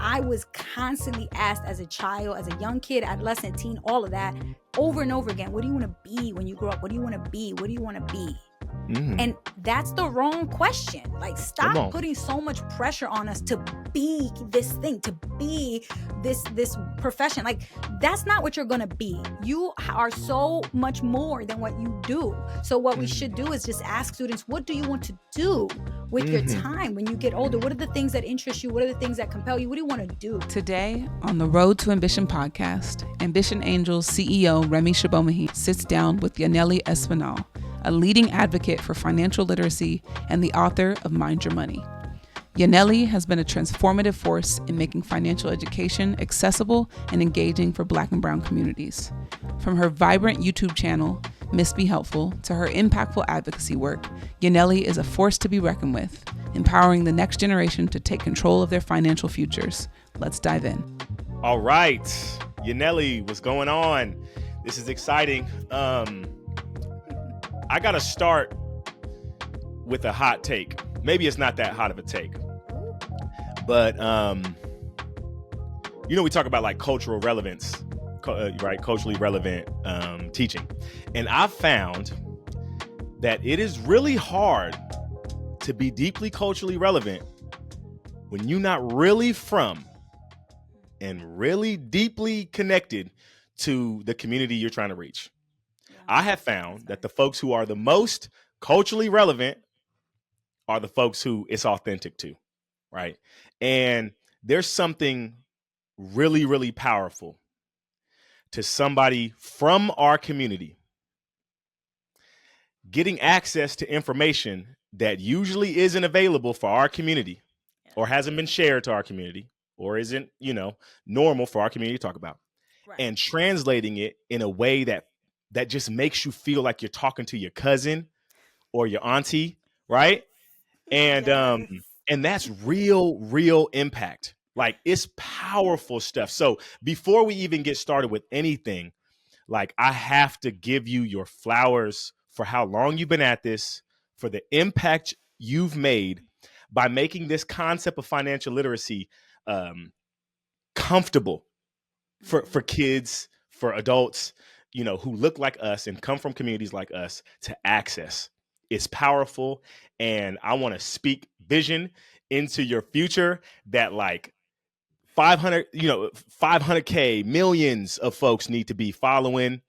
I was constantly asked as a child, as a young kid, adolescent, teen, all of that, over and over again, what do you want to be when you grow up? What do you want to be? What do you want to be? And that's the wrong question. Like, stop putting so much pressure on us to be this thing, to be this profession. Like, that's not what you're gonna be. You are so much more than what you do. So what we should do is just ask students, what do you want to do with your time when you get older? What are the things that interest you? What are the things that compel you? What do you want to do? Today on the Road to Ambition podcast, Ambition Angels CEO Remi sits down with Yanely Espinal, a leading advocate for financial literacy and the author of Mind Your Money. Yanely has been a transformative force in making financial education accessible and engaging for Black and Brown communities. From her vibrant YouTube channel, Miss Be Helpful, to her impactful advocacy work, Yanely is a force to be reckoned with, empowering the next generation to take control of their financial futures. Let's dive in. All right, Yanely, what's going on? This is exciting. I got to start with a hot take. Maybe it's not that hot of a take, but we talk about like cultural relevance, right? Culturally relevant teaching. And I've found that it is really hard to be deeply culturally relevant when you're not really from and really deeply connected to the community you're trying to reach. I have found that the folks who are the most culturally relevant are the folks who it's authentic to, right? And there's something really, really powerful to somebody from our community getting access to information that usually isn't available for our community or hasn't been shared to our community or isn't, normal for our community to talk about, right, and translating it in a way that just makes you feel like you're talking to your cousin or your auntie, right? And and that's real impact. Like, it's powerful stuff. So before we even get started with anything, like, I have to give you your flowers for how long you've been at this, for the impact you've made by making this concept of financial literacy comfortable for kids, for adults, who look like us and come from communities like us to access. It's powerful. And I want to speak vision into your future that like 500K, millions of folks need to be following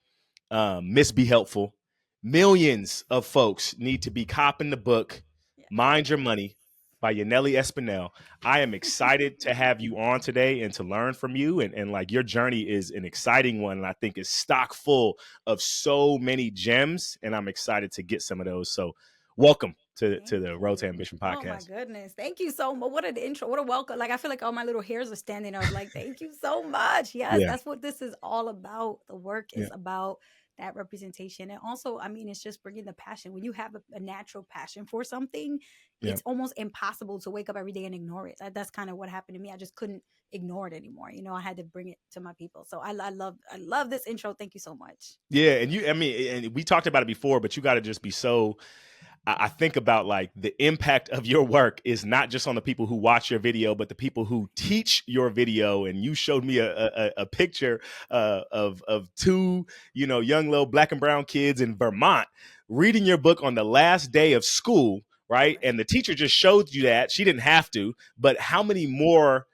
Miss Be Helpful. Millions of folks need to be copping the book, Mind Your Money by Yanely Espinal. I am excited to have you on today and to learn from you. And like, your journey is an exciting one. And I think it's stock full of so many gems. And I'm excited to get some of those. So welcome to the Road to Ambition podcast. Oh my goodness. Thank you so much. What an intro. What a welcome. Like, I feel like all my little hairs are standing up. Like, thank you so much. Yes, That's what this is all about. The work is about that representation. And also, I mean, it's just bringing the passion. When you have a natural passion for something, it's almost impossible to wake up every day and ignore it. That's kind of what happened to me. I just couldn't ignore it anymore. I had to bring it to my people. So I love this intro. Thank you so much. Yeah. And and we talked about it before, but you got to just be so, I think about like the impact of your work is not just on the people who watch your video, but the people who teach your video. And you showed me a picture of two, young little Black and brown kids in Vermont reading your book on the last day of school, right? And the teacher just showed you that. She didn't have to, but how many more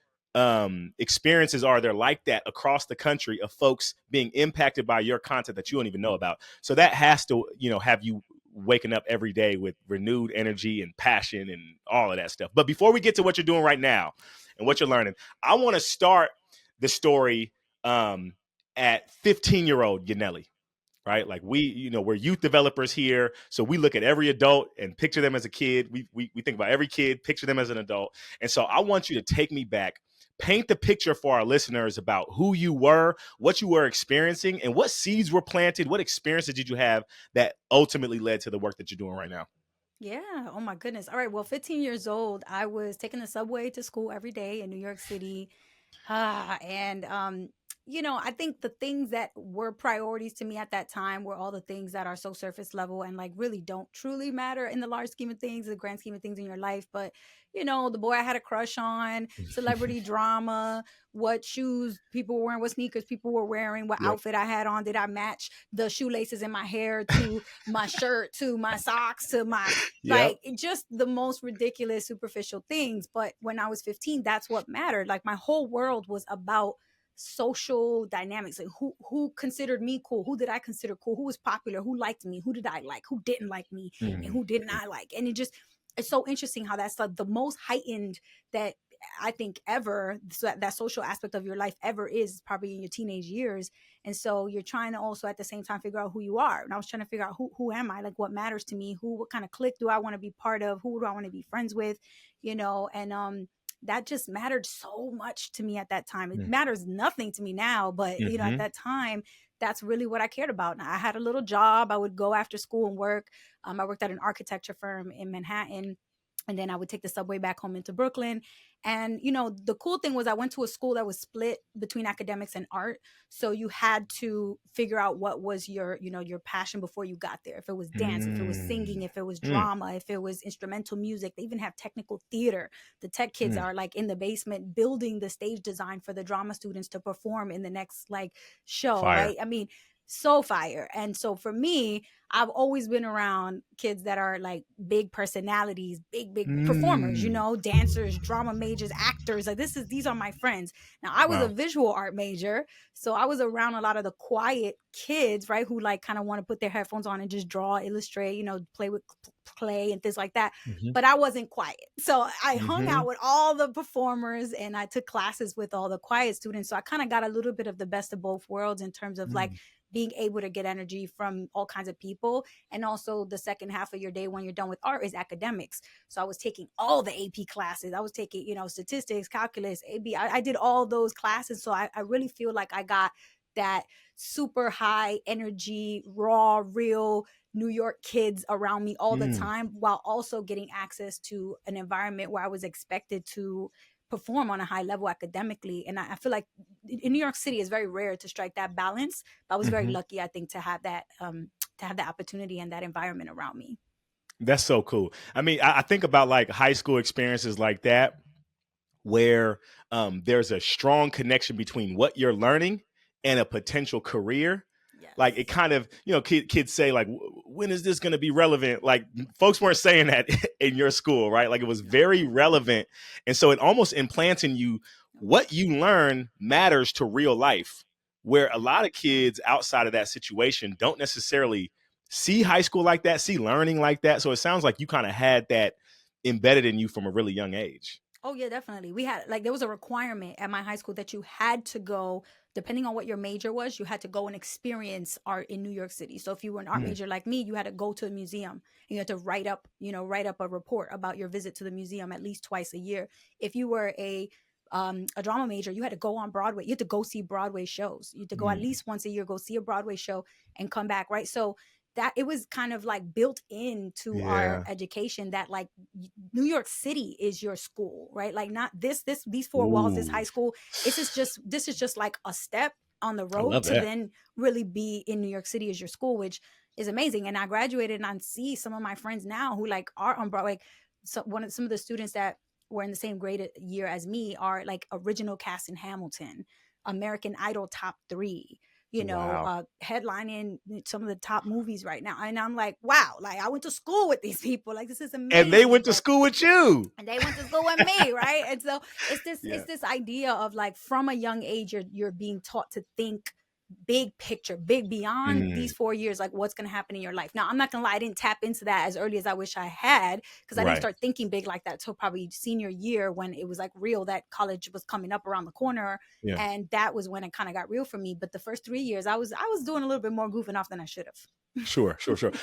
experiences are there like that across the country of folks being impacted by your content that you don't even know about? So that has to, have you waking up every day with renewed energy and passion and all of that stuff. But before we get to what you're doing right now and what you're learning, I want to start the story at 15-year-old Yanely, right? Like, we're youth developers here. So we look at every adult and picture them as a kid. We think about every kid, picture them as an adult. And so I want you to take me back, paint the picture for our listeners about who you were, what you were experiencing, and what seeds were planted. What experiences did you have that ultimately led to the work that you're doing right now? Yeah. Oh my goodness. All right. Well, 15 years old, I was taking the subway to school every day in New York City. I think the things that were priorities to me at that time were all the things that are so surface level and like really don't truly matter in the large scheme of things, the grand scheme of things in your life. But, the boy I had a crush on, celebrity drama, what shoes people were wearing, what sneakers people were wearing, what Yep. outfit I had on, did I match the shoelaces in my hair to my shirt, to my socks, to my, Yep. like, just the most ridiculous, superficial things. But when I was 15, that's what mattered. Like, my whole world was about social dynamics, like who considered me cool, who did I consider cool, who was popular, who liked me, who did I like, who didn't like me, and who did not like. And it's so interesting how that's like the most heightened that I think ever. So that social aspect of your life ever is probably in your teenage years. And so you're trying to also at the same time figure out who you are. And I was trying to figure out who am I, like what matters to me, what kind of clique do I want to be part of, who do I want to be friends with, and that just mattered so much to me at that time. It matters nothing to me now, but at that time, that's really what I cared about. And I had a little job. I would go after school and work. I worked at an architecture firm in Manhattan. And then I would take the subway back home into Brooklyn. And, the cool thing was I went to a school that was split between academics and art. So you had to figure out what was your passion before you got there. If it was dance, if it was singing, if it was drama, if it was instrumental music. They even have technical theater. The tech kids are like in the basement building the stage design for the drama students to perform in the next like show, Fire. right? I mean, so fire. And so for me, I've always been around kids that are like big personalities, big performers, dancers, drama majors, actors. Like these are my friends. Now I was a visual art major, so I was around a lot of the quiet kids, right, who like kind of want to put their headphones on and just draw, illustrate, play with clay and things like that. But I wasn't quiet. So I hung out with all the performers and I took classes with all the quiet students. So I kind of got a little bit of the best of both worlds in terms of like being able to get energy from all kinds of people. And also the second half of your day when you're done with art is academics. So I was taking all the AP classes. I was taking, statistics, calculus, AB. I did all those classes. So I really feel like I got that super high energy, raw, real New York kids around me all the time, while also getting access to an environment where I was expected to perform on a high level academically. And I feel like in New York City, it's very rare to strike that balance. But I was very lucky, I think, to have that opportunity and that environment around me. That's so cool. I mean, I think about like high school experiences like that, where there's a strong connection between what you're learning and a potential career. Yes. Like it kind of, kids say like, when is this going to be relevant? Like folks weren't saying that in your school, right? Like it was very relevant. And so it almost implants in you what you learn matters to real life, where a lot of kids outside of that situation don't necessarily see high school like that, see learning like that. So it sounds like you kind of had that embedded in you from a really young age. Oh, yeah, definitely. We had there was a requirement at my high school that you had to go, depending on what your major was, you had to go and experience art in New York City. So if you were an art major like me, you had to go to a museum and you had to write up a report about your visit to the museum at least twice a year. If you were a drama major, you had to go on Broadway. You had to go see Broadway shows. You had to go at least once a year, go see a Broadway show and come back, right? So that it was kind of like built into our education that like New York City is your school, right? Like not these four walls, this high school. This is just like a step on the road to then really be in New York City as your school, which is amazing. And I graduated and I see some of my friends now who like are on Broadway. So some of the students that were in the same grade year as me are like original cast in Hamilton, American Idol top 3. Headlining some of the top movies right now. And I'm like, wow, like I went to school with these people. Like this is amazing. And they went to school with you. And they went to school with me, right? And so it's this idea of like from a young age, you're being taught to think big picture, big beyond these 4 years, like what's going to happen in your life. Now, I'm not going to lie, I didn't tap into that as early as I wish I had, because I didn't start thinking big like that till probably senior year when it was like real that college was coming up around the corner. And that was when it kind of got real for me. But the first 3 years, I was doing a little bit more goofing off than I should have. Sure.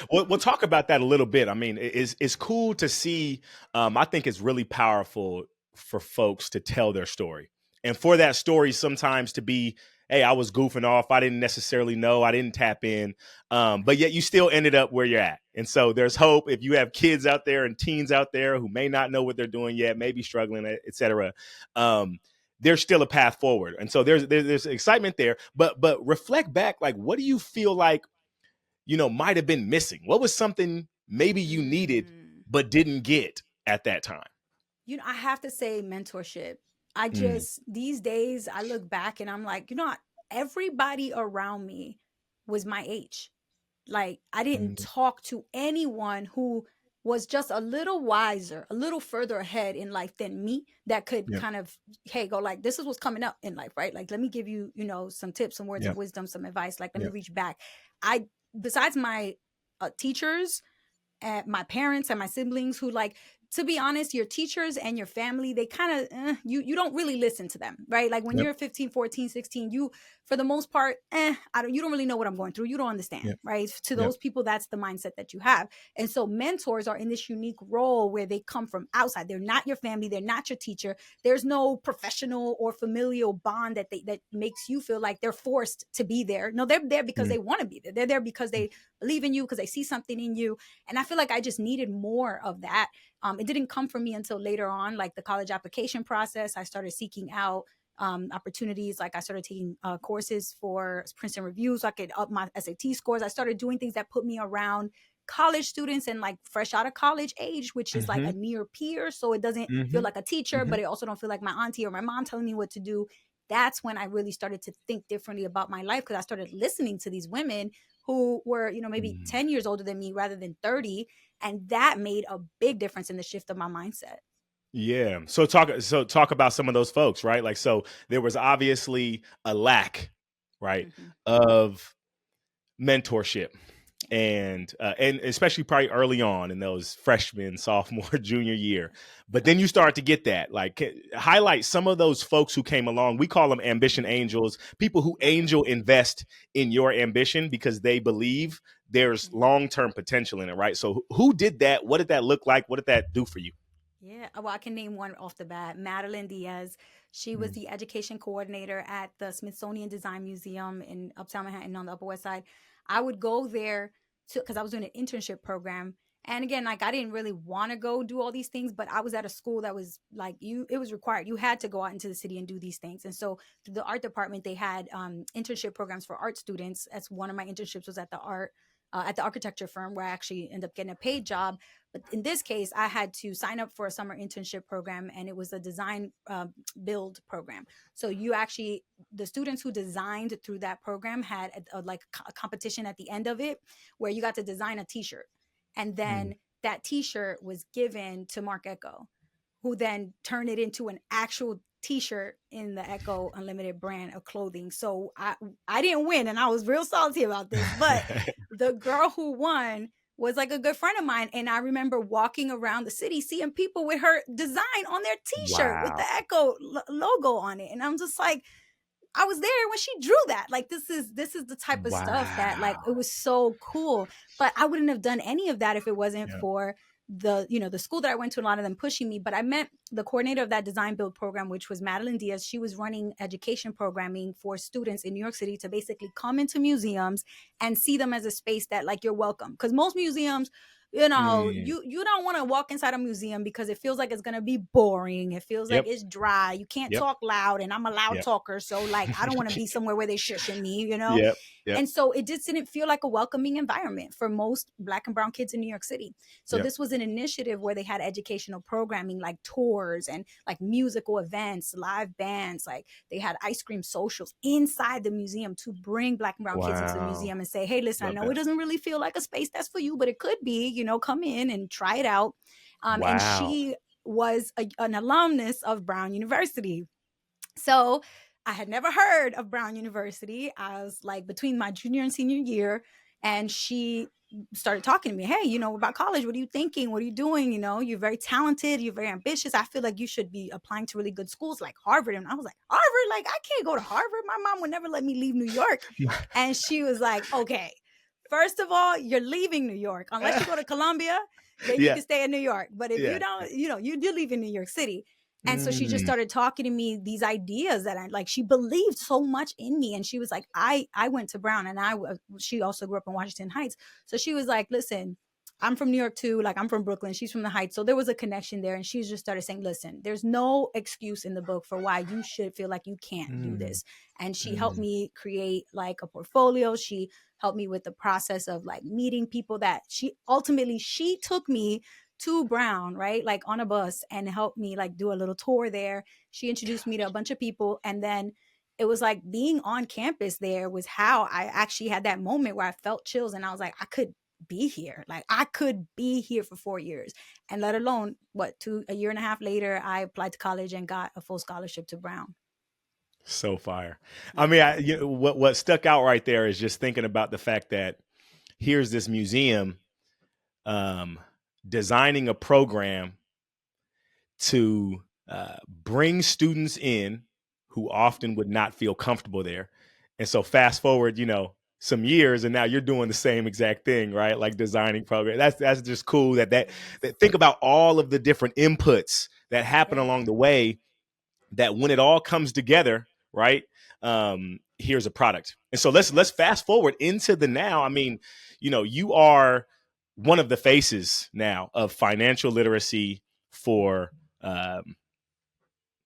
We'll talk about that a little bit. I mean, it's cool to see. I think it's really powerful for folks to tell their story, and for that story sometimes to be, hey, I was goofing off. I didn't necessarily know. I didn't tap in. But yet you still ended up where you're at. And so there's hope if you have kids out there and teens out there who may not know what they're doing yet, may be struggling, et cetera. there's still a path forward. And so there's excitement there. But reflect back, like, what do you feel like, might have been missing? What was something maybe you needed but didn't get at that time? I have to say mentorship. I just, these days, I look back and I'm like, everybody around me was my age. Like, I didn't talk to anyone who was just a little wiser, a little further ahead in life than me, that could Yep. kind of, hey, go like, this is what's coming up in life, right? Like, let me give you, some tips, some words of Yep. wisdom, some advice. Like, let me Yep. reach back. Besides my teachers, at my parents and my siblings, who, like, to be honest, your teachers and your family, they kind of, you don't really listen to them, right? Like, when Yep. you're 15, 14, 16, you, for the most part, you don't really know what I'm going through. You don't understand, Yep. right? To Yep. those people, that's the mindset that you have. And so mentors are in this unique role where they come from outside. They're not your family. They're not your teacher. There's no professional or familial bond that makes you feel like they're forced to be there. No, they're there because they want to be there. They're there because they believe in you, because they see something in you. And I feel like I just needed more of that. It didn't come from me until later on, like the college application process. I started seeking out opportunities. Like, I started taking courses for Princeton Review so I could up my SAT scores. I started doing things that put me around college students and, like, fresh out of college age, which is like a near peer. So it doesn't feel like a teacher, but it also don't feel like my auntie or my mom telling me what to do. That's when I really started to think differently about my life, because I started listening to these women who were, maybe 10 years older than me rather than 30. And that made a big difference in the shift of my mindset. Yeah. So talk about some of those folks, right? Like, so there was obviously a lack, right, of mentorship, and especially probably early on in those freshman, sophomore, junior year. But then you start to get that. Like, highlight some of those folks who came along. We call them ambition angels, people who angel invest in your ambition because they believe there's long-term potential in it, right? So who did that? What did that look like? What did that do for you? Yeah, well, I can name one off the bat. Madeline Diaz. She was the education coordinator at the Smithsonian Design Museum in Uptown Manhattan on the Upper West Side. I would go there because I was doing an internship program. And again, like, I didn't really want to go do all these things, but I was at a school that was like, it was required. You had to go out into the city and do these things. And so through the art department, they had internship programs for art students. That's one of my internships, was at the architecture firm, where I actually ended up getting a paid job. But in this case, I had to sign up for a summer internship program, and it was a design build program. So the students who designed through that program had a competition at the end of it, where you got to design a t-shirt. And then that t-shirt was given to Mark Echo, who then turned it into an actual t-shirt in the Echo Unlimited brand of clothing. So I didn't win, and I was real salty about this, but the girl who won was like a good friend of mine. And I remember walking around the city, seeing people with her design on their t-shirt with the Wow. Echo logo on it. And I'm just like, I was there when she drew that. Like, this is the type of stuff that, like, it Wow. was so cool. But I wouldn't have done any of that if it wasn't Yeah. for the school that I went to, a lot of them pushing me. But I met the coordinator of that design build program, which was Madeline Diaz. She was running education programming for students in New York City to basically come into museums and see them as a space that, like, you're welcome. Because most museums, you don't want to walk inside a museum because it feels like it's going to be boring. It feels like Yep. it's dry. You can't Yep. talk loud, and I'm a loud Yep. talker. So, like, I don't want to be somewhere where they're shushing me, Yep. Yep. And so it just didn't feel like a welcoming environment for most Black and brown kids in New York City. So Yep. this was an initiative where they had educational programming, like tours and like musical events, live bands. Like, they had ice cream socials inside the museum to bring Black and brown kids into the Wow. museum and say, hey, listen, I Love know that. it doesn't really feel like a space that's for you, but it could be, come in and try it out. And Wow. she was an alumnus of Brown University. So I had never heard of Brown University. I was like between my junior and senior year, and she started talking to me. Hey, about college. What are you thinking? What are you doing? You're very talented. You're very ambitious. I feel like you should be applying to really good schools like Harvard. And I was like, Harvard? Like, I can't go to Harvard. My mom would never let me leave New York. And she was like, okay, first of all, you're leaving New York. Unless you go to Columbia, then you can stay in New York. But if you don't, you're leaving New York City. And so she just started talking to me these ideas that she believed so much in me. And she was like, I went to Brown, and she also grew up in Washington Heights. So she was like, listen, I'm from New York too. Like, I'm from Brooklyn. She's from the Heights. So there was a connection there. And she just started saying, listen, there's no excuse in the book for why you should feel like you can't do this. And she helped me create like a portfolio. She helped me with the process of like meeting people that she took me to Brown, right? Like on a bus, and helped me like do a little tour there. She introduced me to a bunch of people. And then it was like being on campus there was how I actually had that moment where I felt chills, and I was like, I could be here. Like, I could be here for 4 years, and let alone a year and a half later, I applied to college and got a full scholarship to Brown. So fire. I mean, what stuck out right there is just thinking about the fact that here's this museum designing a program to bring students in who often would not feel comfortable there. And so fast forward, some years, and now you're doing the same exact thing, right? Like designing program. That's just cool that think about all of the different inputs that happen along the way, that when it all comes together, right? Here's a product. And so let's fast forward into the now. I mean, you are one of the faces now of financial literacy for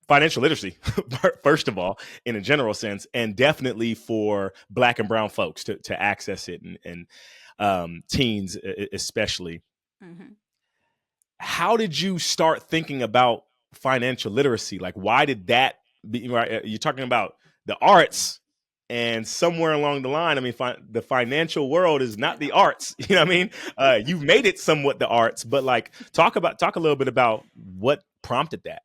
financial literacy, first of all, in a general sense, and definitely for Black and brown folks to access it, and teens especially. Mm-hmm. How did you start thinking about financial literacy? Like, why did that be, right? You're talking about the arts, and somewhere along the line, I mean, the financial world is not the arts. You know what I mean? You've made it somewhat the arts, but like, talk a little bit about what prompted that.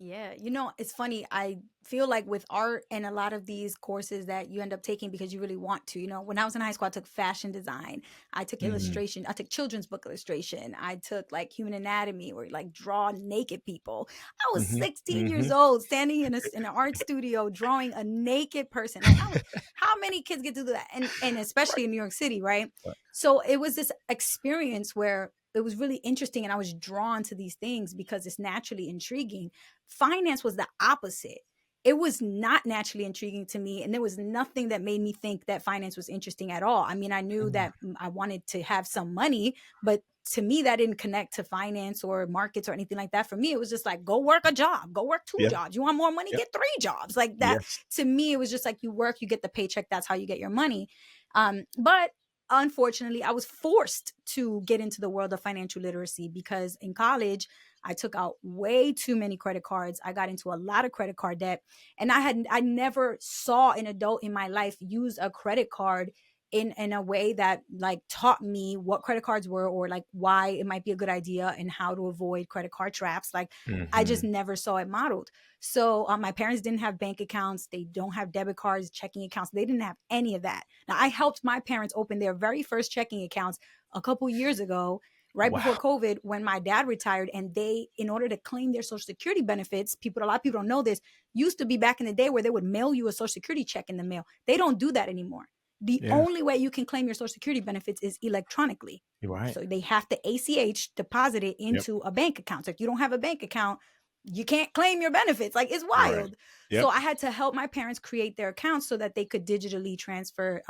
Yeah, it's funny. I feel like with art and a lot of these courses that you end up taking because you really want to, when I was in high school, I took fashion design, I took illustration, I took children's book illustration, I took like human anatomy, or like draw naked people. I was 16 years old, standing in an art studio drawing a naked person. Like, how many kids get to do that? And especially in New York City, right? So it was this experience where it was really interesting, and I was drawn to these things because it's naturally intriguing. Finance was the opposite. It was not naturally intriguing to me, and there was nothing that made me think that finance was interesting at all. I mean, I knew that I wanted to have some money, but to me, that didn't connect to finance or markets or anything like that. For me, it was just like, go work a job, go work two jobs. You want more money? Get 3 jobs. Like that. Yes. To me, it was just like, you work, you get the paycheck. That's how you get your money. But unfortunately, I was forced to get into the world of financial literacy because in college, I took out way too many credit cards. I got into a lot of credit card debt, and I never saw an adult in my life use a credit card in a way that like taught me what credit cards were, or like why it might be a good idea and how to avoid credit card traps. Like I just never saw it modeled. So my parents didn't have bank accounts. They don't have debit cards, checking accounts. They didn't have any of that. Now, I helped my parents open their very first checking accounts a couple years ago, right before COVID, when my dad retired. And they, in order to claim their Social Security benefits, a lot of people don't know this, used to be back in the day where they would mail you a Social Security check in the mail. They don't do that anymore. The only way you can claim your Social Security benefits is electronically. Right. So they have to ACH deposit it into a bank account. So if you don't have a bank account, you can't claim your benefits. Like, it's wild. Right. So I had to help my parents create their accounts so that they could digitally transfer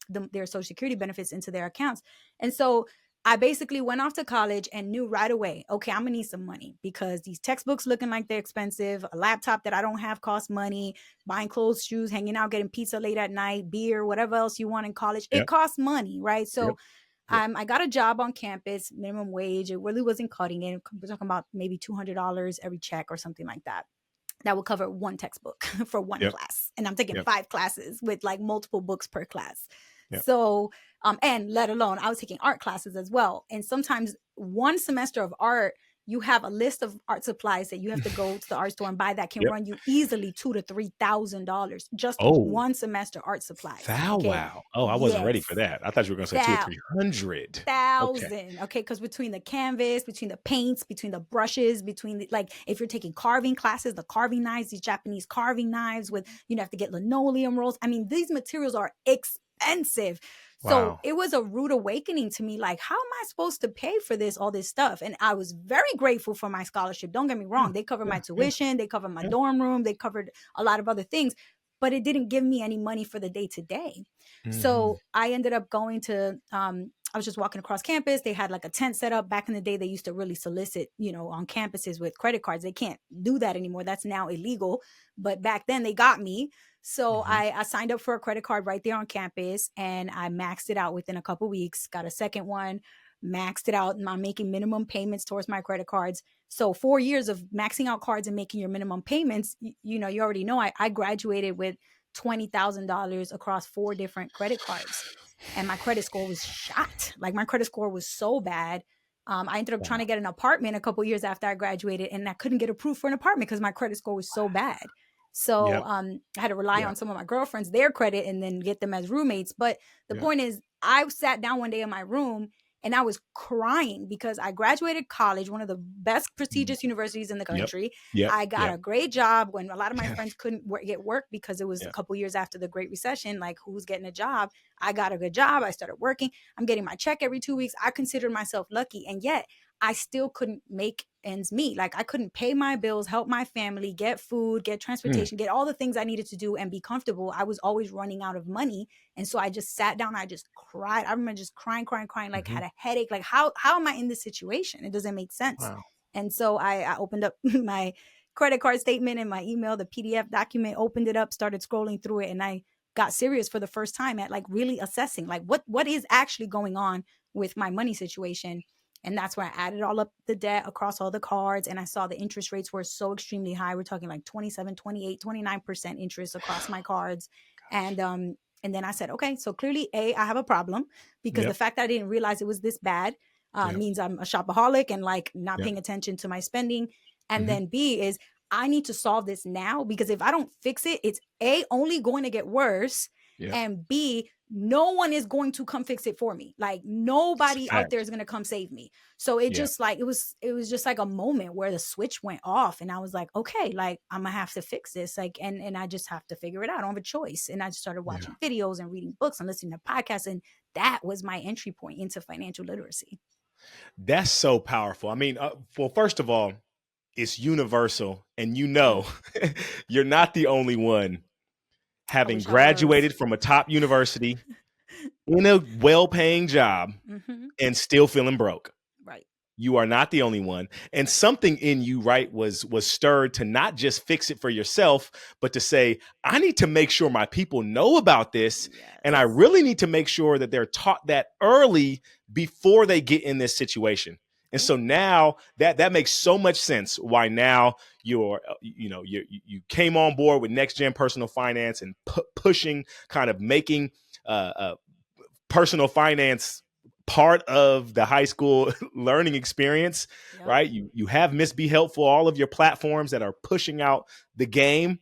their Social Security benefits into their accounts. And so I basically went off to college and knew right away, okay, I'm gonna need some money because these textbooks looking like they're expensive, a laptop that I don't have costs money, buying clothes, shoes, hanging out, getting pizza late at night, beer, whatever else you want in college. It costs money, right? So I got a job on campus, minimum wage. It really wasn't cutting it. We're talking about maybe $200 every check or something like that. That will cover one textbook for one class. And I'm taking 5 classes with like multiple books per class. So, and let alone, I was taking art classes as well. And sometimes one semester of art, you have a list of art supplies that you have to go to the art store and buy that can run you easily $2,000 to $3,000 just one semester art supplies. Wow. Oh, I wasn't ready for that. I thought you were going to say 200 or 300. Okay. Because between the canvas, between the paints, between the brushes, between the, like, if you're taking carving classes, the carving knives, these Japanese carving knives with, you have to get linoleum rolls. I mean, these materials are expensive. So it was a rude awakening to me. Like, how am I supposed to pay for all this stuff? And I was very grateful for my scholarship. Don't get me wrong. They covered my tuition. They covered my dorm room. They covered a lot of other things, but it didn't give me any money for the day to day. So I ended up going to I was just walking across campus. They had like a tent set up. Back in the day, they used to really solicit, on campuses with credit cards. They can't do that anymore. That's now illegal. But back then they got me. So I signed up for a credit card right there on campus, and I maxed it out within a couple weeks, got a second one, maxed it out, and I'm making minimum payments towards my credit cards. So 4 years of maxing out cards and making your minimum payments, you already know I graduated with $20,000 across 4 different credit cards. And my credit score was shot. Like, my credit score was so bad. I ended up trying to get an apartment a couple years after I graduated, and I couldn't get approved for an apartment because my credit score was so bad. So I had to rely on some of my girlfriends, their credit, and then get them as roommates. But the point is, I sat down one day in my room and I was crying because I graduated college, one of the best prestigious universities in the country. I got a great job when a lot of my friends couldn't get work because it was a couple years after the Great Recession. Like, who's getting a job? I got a good job. I started working. I'm getting my check every 2 weeks. I considered myself lucky. And yet I still couldn't make ends meet. Like, I couldn't pay my bills, help my family, get food, get transportation, get all the things I needed to do and be comfortable. I was always running out of money. And so I just sat down. I just cried. I remember just crying, like had a headache. Like, how am I in this situation? It doesn't make sense. Wow. And so I opened up my credit card statement in my email, the PDF document, opened it up, started scrolling through it. And I got serious for the first time at like really assessing like what is actually going on with my money situation. And that's where I added all up the debt across all the cards. And I saw the interest rates were so extremely high. We're talking like 27, 28, 29% interest across my cards. And then I said, okay, so clearly I have a problem because the fact that I didn't realize it was this bad means I'm a shopaholic and like not paying attention to my spending. And then B is I need to solve this now, because if I don't fix it, it's A, only going to get worse. And B, no one is going to come fix it for me. Like, nobody out there is going to come save me. So it just like, it was just like a moment where the switch went off and I was like, okay, like I'm gonna have to fix this. Like, and I just have to figure it out. I don't have a choice. And I just started watching videos and reading books and listening to podcasts. And that was my entry point into financial literacy. That's so powerful. I mean, well, first of all, it's universal. And you're not the only one having graduated from a top university in a well-paying job and still feeling broke. Right. You are not the only one. And something in you, right, was stirred to not just fix it for yourself, but to say, I need to make sure my people know about this. Yes. And I really need to make sure that they're taught that early before they get in this situation. And so now that makes so much sense why now you came on board with Next Gen Personal Finance and pushing, kind of making personal finance part of the high school learning experience, right? You have Miss Be Helpful, all of your platforms that are pushing out the game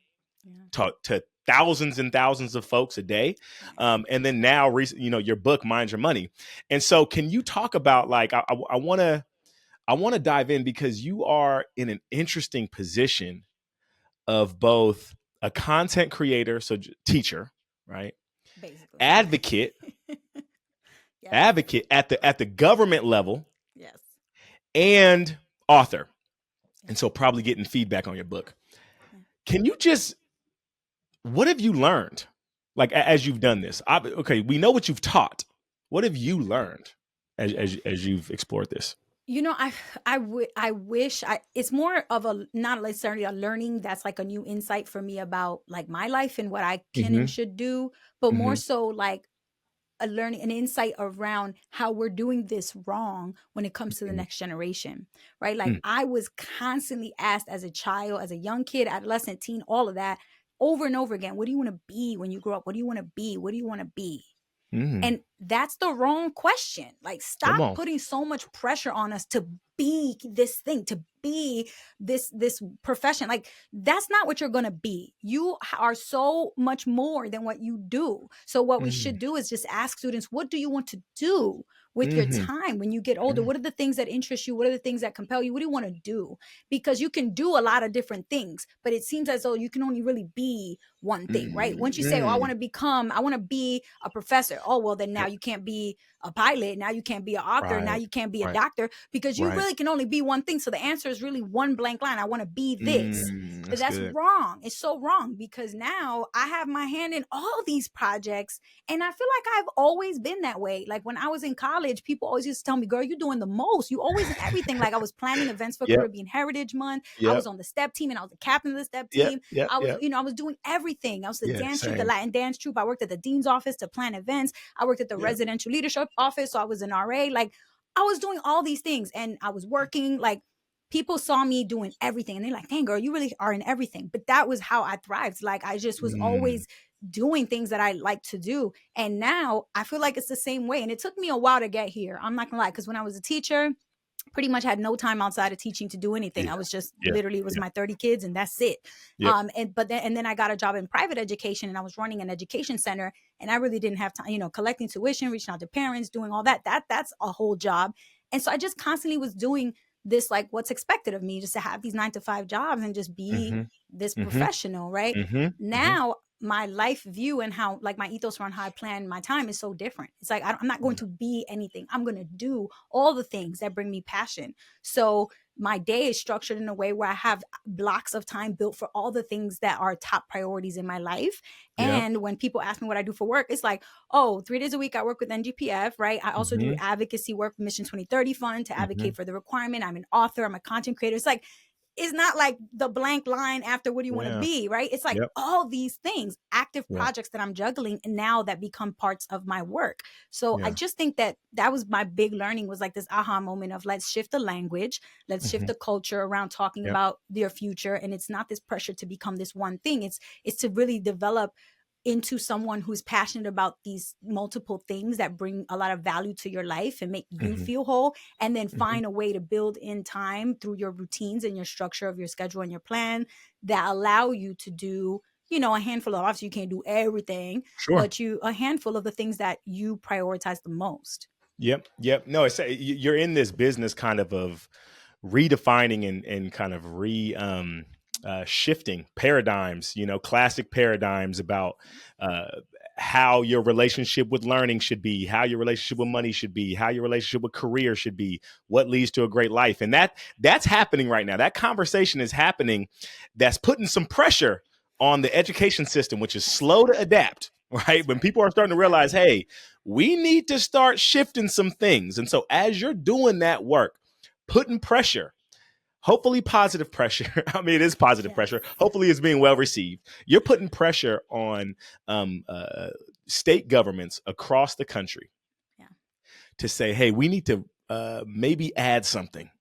to thousands and thousands of folks a day. And then now, your book, Mind Your Money. And so can you talk about, like, I want to dive in because you are in an interesting position of both a content creator, so teacher, right? Basically. Advocate, advocate at the government level, and author. And so probably getting feedback on your book. Can you what have you learned? Like, as you've done this, okay, we know what you've taught. What have you learned as you've explored this? I wish it's more of not necessarily a learning that's like a new insight for me about like my life and what I can and should do, but more so like a learning, an insight around how we're doing this wrong when it comes to the next generation, right? Like I was constantly asked as a child, as a young kid, adolescent, teen, all of that over and over again. What do you want to be when you grow up? What do you want to be? What do you want to be? And that's the wrong question. Like, stop putting so much pressure on us to be this thing, to be this profession. Like, that's not what you're going to be. You are so much more than what you do. So what we should do is just ask students, what do you want to do with your time when you get older? What are the things that interest you? What are the things that compel you? What do you want to do? Because you can do a lot of different things, but it seems as though you can only really be one thing, right? Once you say, oh, I want to be a professor. Oh, well, then now you can't be a pilot. Now you can't be an author. Now you can't be a doctor, because you really can only be one thing. So the answer is really one blank line. I want to be this. But that's wrong. It's so wrong, because now I have my hand in all these projects, and I feel like I've always been that way. Like when I was in college, people always used to tell me, girl, you're doing the most. You always in everything. Like I was planning events for Caribbean Heritage Month. I was on the step team, and I was the captain of the step team. I was, I was doing everything. I was the dance troupe, the Latin dance troupe. I worked at the dean's office to plan events. I worked at the residential leadership office. So I was an RA. Like I was doing all these things, and I was working. Like people saw me doing everything, and they're like, dang, girl, you really are in everything. But that was how I thrived. Like I just was always doing things that I like to do. And now I feel like it's the same way. And it took me a while to get here. I'm not gonna lie, because when I was a teacher, pretty much had no time outside of teaching to do anything. I was just literally, it was my 30 kids and that's it. And then I got a job in private education, and I was running an education center, and I really didn't have time, collecting tuition, reaching out to parents, doing all that. That's a whole job. And so I just constantly was doing this, like what's expected of me, just to have these 9-to-5 jobs and just be this professional, right? Now my life view and how, like, my ethos around how I plan my time is so different. It's like, I'm not going to be anything. I'm going to do all the things that bring me passion. So my day is structured in a way where I have blocks of time built for all the things that are top priorities in my life. And when people ask me what I do for work, it's like, 3 days a week I work with NGPF, right? I also do advocacy work with Mission 2030 Fund to advocate for the requirement. I'm an author. I'm a content creator. It's like, it's not like the blank line after what do you want to be, right? It's like all these things, active projects that I'm juggling, and now that become parts of my work. So I just think that was my big learning, was like this aha moment of, let's shift the language, let's shift the culture around talking about your future. And it's not this pressure to become this one thing. It's to really develop into someone who's passionate about these multiple things that bring a lot of value to your life and make you feel whole, and then find a way to build in time through your routines and your structure of your schedule and your plan that allow you to do, a handful of, obviously you can't do everything, but a handful of the things that you prioritize the most. Yep. No, it's you're in this business kind of redefining and kind of shifting paradigms, classic paradigms about how your relationship with learning should be, how your relationship with money should be, how your relationship with career should be, what leads to a great life. And that's happening right now. That conversation is happening. That's putting some pressure on the education system, which is slow to adapt, right? When people are starting to realize, hey, we need to start shifting some things. And so as you're doing that work, putting pressure, hopefully positive pressure. I mean, it is positive pressure. Hopefully it's being well received. You're putting pressure on state governments across the country to say, hey, we need to maybe add something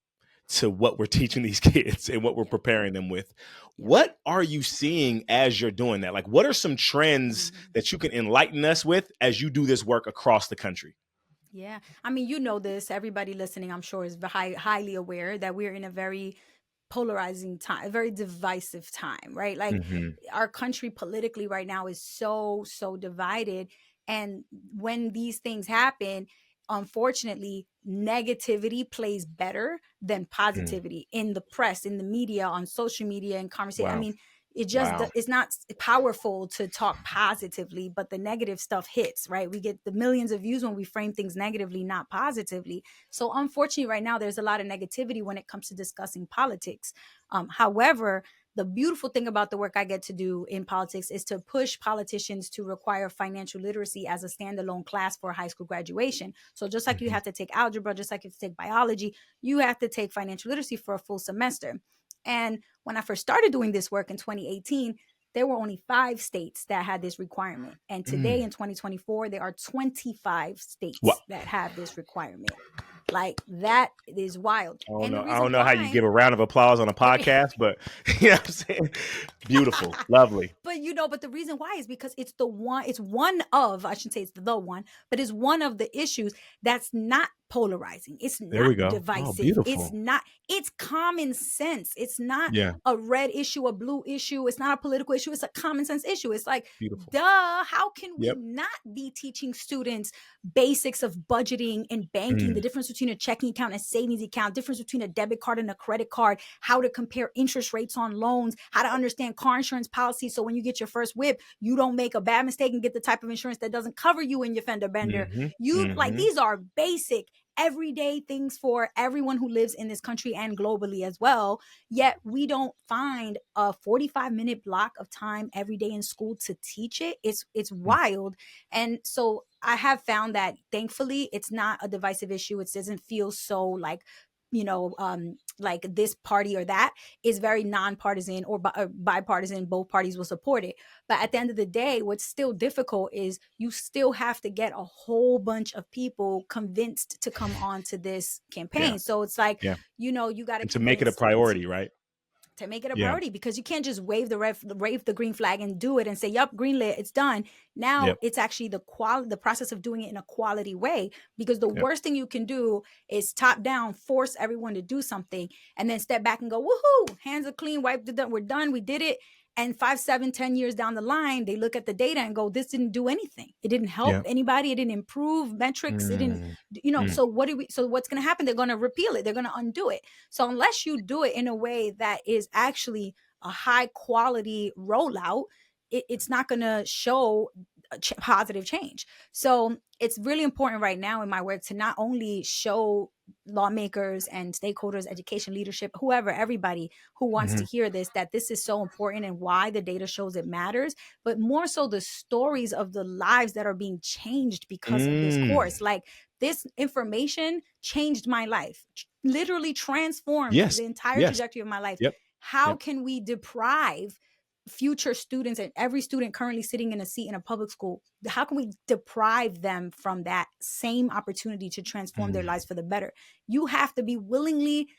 to what we're teaching these kids and what we're preparing them with. What are you seeing as you're doing that? Like, what are some trends that you can enlighten us with as you do this work across the country? Yeah. I mean, this, everybody listening, I'm sure, is highly aware that we're in a very polarizing time, a very divisive time, right? Like our country politically right now is so divided. And when these things happen, unfortunately, negativity plays better than positivity in the press, in the media, on social media, and conversation. I mean, it just it's not powerful to talk positively, but the negative stuff hits, right? We get the millions of views when we frame things negatively, not positively. So unfortunately, right now, there's a lot of negativity when it comes to discussing politics. However, the beautiful thing about the work I get to do in politics is to push politicians to require financial literacy as a standalone class for high school graduation. So just like you have to take algebra, just like you have to take biology, you have to take financial literacy for a full semester. And when I first started doing this work in 2018, there were only 5 states that had this requirement. And today in 2024, there are 25 states that have this requirement. Like, that is wild. I don't know how you give a round of applause on a podcast, but you know what I'm saying? Beautiful, lovely. But but the reason why is because it's one of, I shouldn't say it's the one, but it's one of the issues that's not polarizing. It's There not we go. Oh, divisive. It's beautiful. not, it's common sense. It's not Yeah. a red issue, a blue issue. It's not a political issue. It's a common sense issue. It's like, Beautiful. duh, how can we Yep. not be teaching students basics of budgeting and banking, the difference between a checking account and savings account, difference between a debit card and a credit card, how to compare interest rates on loans, how to understand car insurance policies. So when you get your first whip, you don't make a bad mistake and get the type of insurance that doesn't cover you in your fender bender. Like, these are basic everyday things for everyone who lives in this country and globally as well. Yet we don't find a 45-minute block of time every day in school to teach it. It's wild. And so I have found that thankfully it's not a divisive issue. It doesn't feel so like, like this party or that. Is very nonpartisan or bipartisan. Both parties will support it. But at the end of the day, what's still difficult is you still have to get a whole bunch of people convinced to come on to this campaign. Yeah. So it's like, Yeah. you got to make it a priority, right? To make it a priority, because you can't just wave the green flag and do it and say, yup, green lit, it's done. Now it's actually the process of doing it in a quality way, because the worst thing you can do is top down, force everyone to do something and then step back and go, woohoo, hands are clean, wiped it, we're done, we did it. And 5, 7, 10 years down the line, they look at the data and go, this didn't do anything. It didn't help anybody. It didn't improve metrics. It didn't, so what's going to happen? They're going to repeal it. They're going to undo it. So unless you do it in a way that is actually a high quality rollout, it's not going to show positive change. So it's really important right now in my work to not only show lawmakers and stakeholders, education leadership, whoever, everybody who wants to hear this, that this is so important and why the data shows it matters, but more so the stories of the lives that are being changed because of this course. Like, this information changed my life, literally transformed the entire trajectory of my life. How can we deprive future students and every student currently sitting in a seat in a public school, how can we deprive them from that same opportunity to transform their lives for the better? You have to be willingly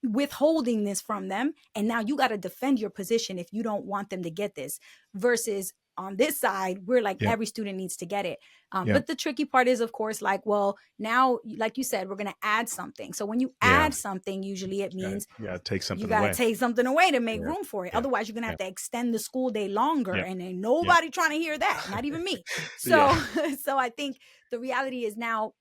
withholding this from them. And now you got to defend your position if you don't want them to get this, versus on this side, we're like, every student needs to get it. But the tricky part is, of course, like, well, now, like you said, we're going to add something. So when you add something, usually it means you got to take something away. You got to take something away to make room for it. Otherwise, you're going to have to extend the school day longer. And ain't nobody trying to hear that. Not even me. So, so I think the reality is now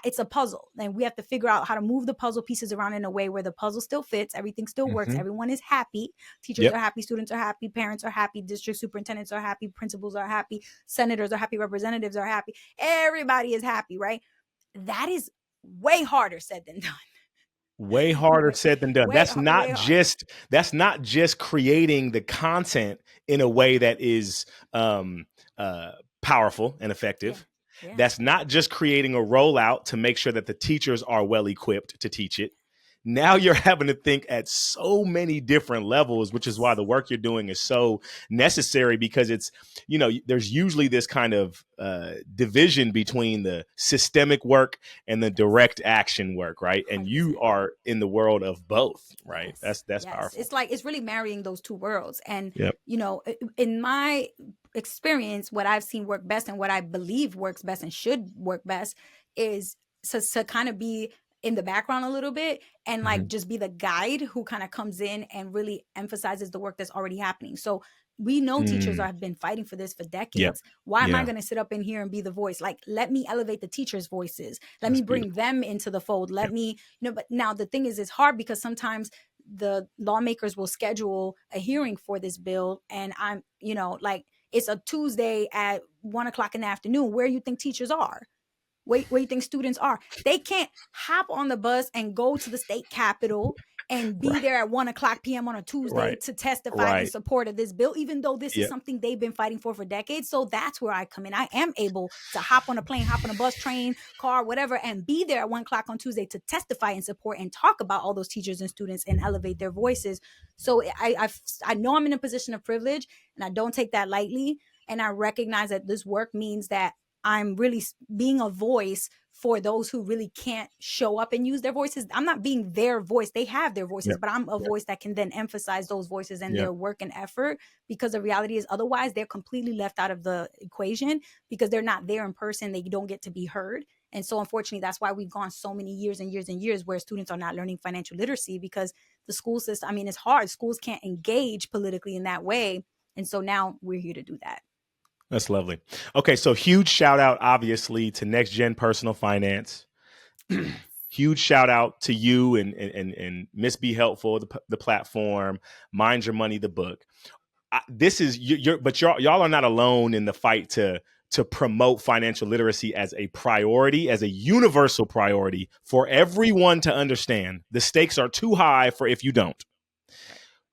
it's a puzzle, and we have to figure out how to move the puzzle pieces around in a way where the puzzle still fits, everything still works, everyone is happy, teachers are happy, students are happy, parents are happy, district superintendents are happy, principals are happy, senators are happy, representatives are happy, everybody is happy, right? That is way harder said than done. Way harder said than done. That's not just creating the content in a way that is powerful and effective. That's not just creating a rollout to make sure that the teachers are well equipped to teach it. Now you're having to think at so many different levels, which is why the work you're doing is so necessary, because it's, there's usually this kind of division between the systemic work and the direct action work, right? And 100%. You are in the world of both, right? That's powerful. It's like, it's really marrying those two worlds. And, in my experience, what I've seen work best and what I believe works best and should work best is to kind of be in the background a little bit and like just be the guide who kind of comes in and really emphasizes the work that's already happening. So we know teachers have been fighting for this for decades. Why am I going to sit up in here and be the voice? Like, let me elevate the teachers' voices. Let me bring them into the fold. Let me, but now the thing is, it's hard because sometimes the lawmakers will schedule a hearing for this bill. And I'm, like, it's a Tuesday at 1:00 in the afternoon. Where you think teachers are? Where you think students are? They can't hop on the bus and go to the state capitol and be there at 1:00 p.m. on a Tuesday to testify in support of this bill, even though this is something they've been fighting for decades. So that's where I come in. I am able to hop on a plane, hop on a bus, train, car, whatever, and be there at 1:00 on Tuesday to testify in support and talk about all those teachers and students and elevate their voices. So I know I'm in a position of privilege, and I don't take that lightly. And I recognize that this work means that I'm really being a voice for those who really can't show up and use their voices. I'm not being their voice. They have their voices, but I'm a voice that can then emphasize those voices and their work and effort, because the reality is otherwise they're completely left out of the equation because they're not there in person. They don't get to be heard. And so unfortunately, that's why we've gone so many years and years and years where students are not learning financial literacy, because the school system, I mean, it's hard. Schools can't engage politically in that way. And so now we're here to do that. That's lovely. Okay, so huge shout out, obviously, to Next Gen Personal Finance. Huge shout out to you and Miss Be Helpful, the platform, Mind Your Money, the book. This is but y'all are not alone in the fight to promote financial literacy as a priority, as a universal priority for everyone to understand. The stakes are too high for if you don't.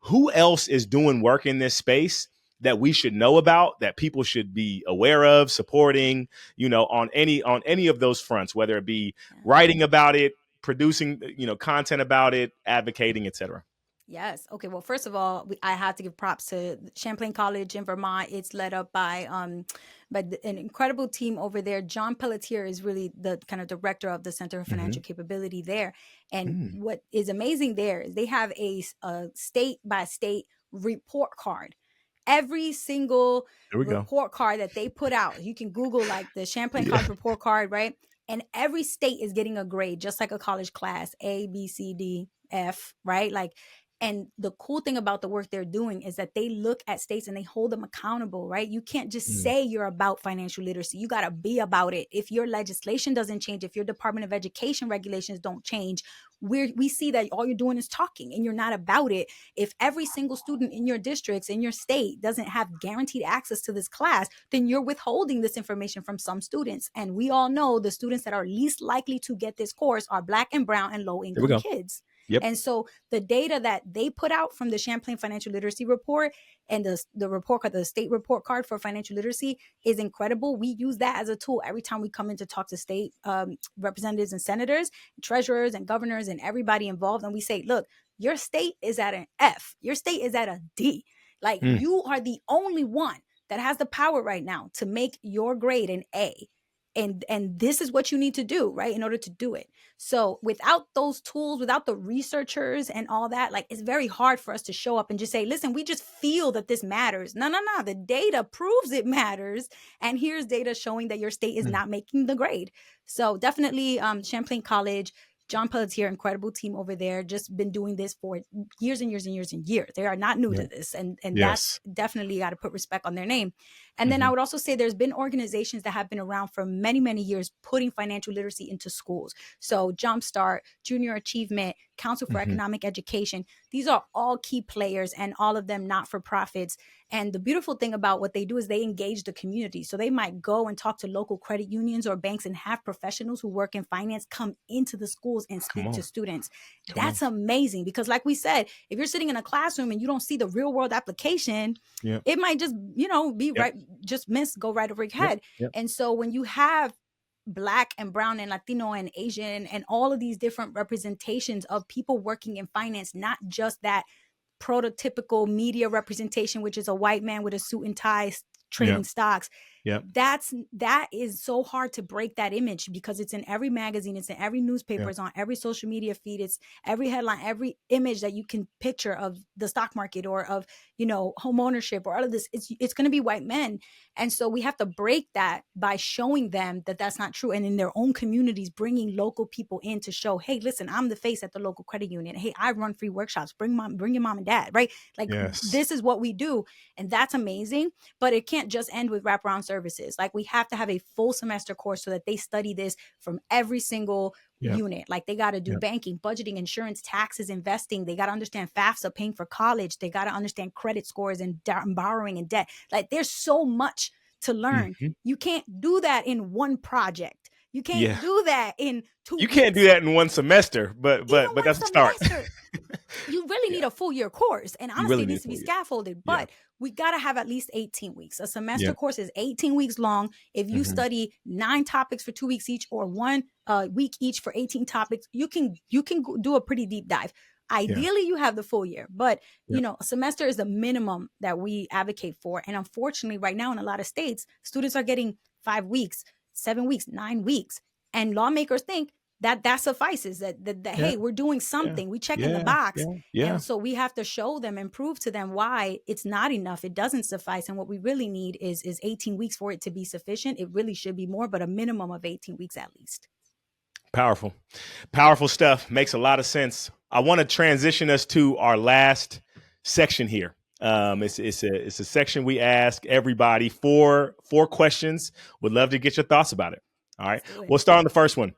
Who else is doing work in this space that we should know about, that people should be aware of, supporting, on any of those fronts, whether it be writing about it, producing, content about it, advocating, etc.? Yes. Okay. Well, first of all, I have to give props to Champlain College in Vermont. It's led up by an incredible team over there. John Pelletier is really the kind of director of the Center of Financial Capability there. And what is amazing there is they have a state by state report card. Every single report card that they put out, you can Google like the Champlain College report card, right? And every state is getting a grade, just like a college class, A, B, C, D, F, right? Like, and the cool thing about the work they're doing is that they look at states and they hold them accountable, right? You can't just say you're about financial literacy. You got to be about it. If your legislation doesn't change, if your Department of Education regulations don't change, we see that all you're doing is talking and you're not about it. If every single student in your districts, in your state, doesn't have guaranteed access to this class, then you're withholding this information from some students. And we all know the students that are least likely to get this course are Black and brown and low income kids. Yep. And so the data that they put out from the Champlain Financial Literacy Report and the report card, the state report card for financial literacy, is incredible. We use that as a tool every time we come in to talk to state representatives and senators, treasurers and governors and everybody involved. And we say, look, your state is at an F. Your state is at a D. Like you are the only one that has the power right now to make your grade an A. And this is what you need to do, right, in order to do it. So without those tools, without the researchers and all that, like it's very hard for us to show up and just say, listen, we just feel that this matters. No. The data proves it matters. And here's data showing that your state is not making the grade. So definitely Champlain College, John Pelletier, incredible team over there, just been doing this for years and years and years and years. They are not new to this. And that's definitely got to put respect on their name. And then I would also say there's been organizations that have been around for many, many years putting financial literacy into schools. So Jumpstart, Junior Achievement, Council for Economic Education. These are all key players and all of them not-for-profits. And the beautiful thing about what they do is they engage the community. So they might go and talk to local credit unions or banks and have professionals who work in finance come into the schools and speak to students. That's amazing because like we said, if you're sitting in a classroom and you don't see the real world application, it might just, be right, just go right over your head. And so when you have Black and brown and Latino and Asian and all of these different representations of people working in finance, not just that prototypical media representation, which is a white man with a suit and tie trading stocks. That is so hard to break that image because it's in every magazine, it's in every newspaper, it's on every social media feed, it's every headline, every image that you can picture of the stock market or of, home ownership or all of this. It's going to be white men. And so we have to break that by showing them that that's not true. And in their own communities, bringing local people in to show, hey, listen, I'm the face at the local credit union. Hey, I run free workshops. Bring your mom and dad, right? Like this is what we do. And that's amazing. But it can't just end with wraparound services. Like we have to have a full semester course so that they study this from every single unit. Like they got to do banking, budgeting, insurance, taxes, investing. They got to understand FAFSA, paying for college. They got to understand credit scores and borrowing and debt. Like there's so much to learn. You can't do that in one project. You can't do that in 2 weeks. You can't do that in one semester, but that's a start. You really need a full year course. And honestly, it needs to be scaffolded, but we got to have at least 18 weeks. A semester course is 18 weeks long. If you study 9 topics for 2 weeks each or 1 week each for 18 topics, you can do a pretty deep dive. Ideally, you have the full year, but a semester is the minimum that we advocate for. And unfortunately, right now in a lot of states, students are getting 5 weeks, 7 weeks, 9 weeks. And lawmakers think that suffices, that hey, we're doing something. We check in the box. And so we have to show them and prove to them why it's not enough. It doesn't suffice. And what we really need is 18 weeks for it to be sufficient. It really should be more, but a minimum of 18 weeks at least. Powerful. Powerful stuff. Makes a lot of sense. I want to transition us to our last section here. It's a section we ask everybody four questions. Would love to get your thoughts about it. All right. We'll start on the first one.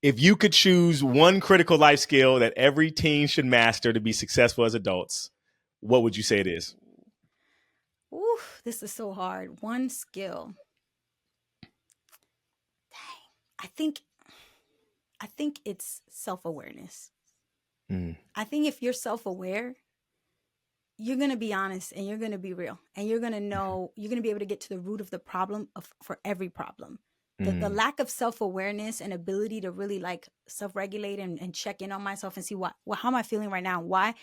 If you could choose one critical life skill that every teen should master to be successful as adults, what would you say it is? Ooh, this is so hard. One skill. Dang. I think it's self-awareness. I think if you're self-aware, you're going to be honest and you're going to be real and you're going to know, you're going to be able to get to the root of the problem for every problem. The lack of self-awareness and ability to really like self-regulate and check in on myself and see how am I feeling right now? Why?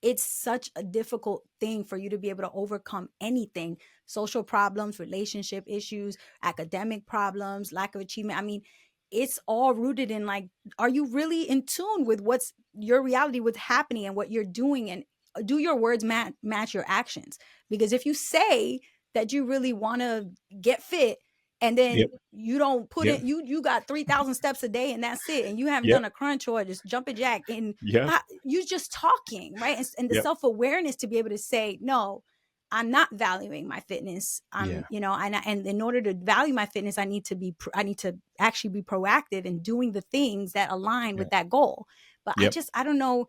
It's such a difficult thing for you to be able to overcome anything, social problems, relationship issues, academic problems, lack of achievement. I mean, it's all rooted in like, are you really in tune with what's your reality, what's happening and what you're doing? And do your words match your actions? Because if you say that you really want to get fit, and then you don't put it, you got 3,000 steps a day and that's it. And you haven't done a crunch or just jumping jack and you just talking, right? And the self-awareness to be able to say, no, I'm not valuing my fitness. You know, and in order to value my fitness, I need to actually be proactive in doing the things that align with that goal. But I don't know.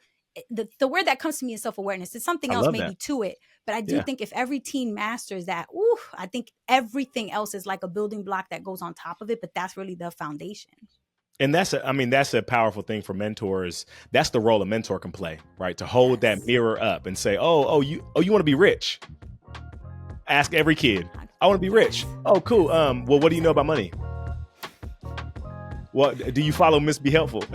The word that comes to me is self-awareness. There's something else maybe to it. But I do think if every teen masters that, I think everything else is like a building block that goes on top of it. But that's really the foundation. And that's a powerful thing for mentors. That's the role a mentor can play, right? To hold that mirror up and say, you want to be rich? Ask every kid, I want to be rich. Oh, cool. Well, what do you know about money? Well, do you follow Miss Be Helpful?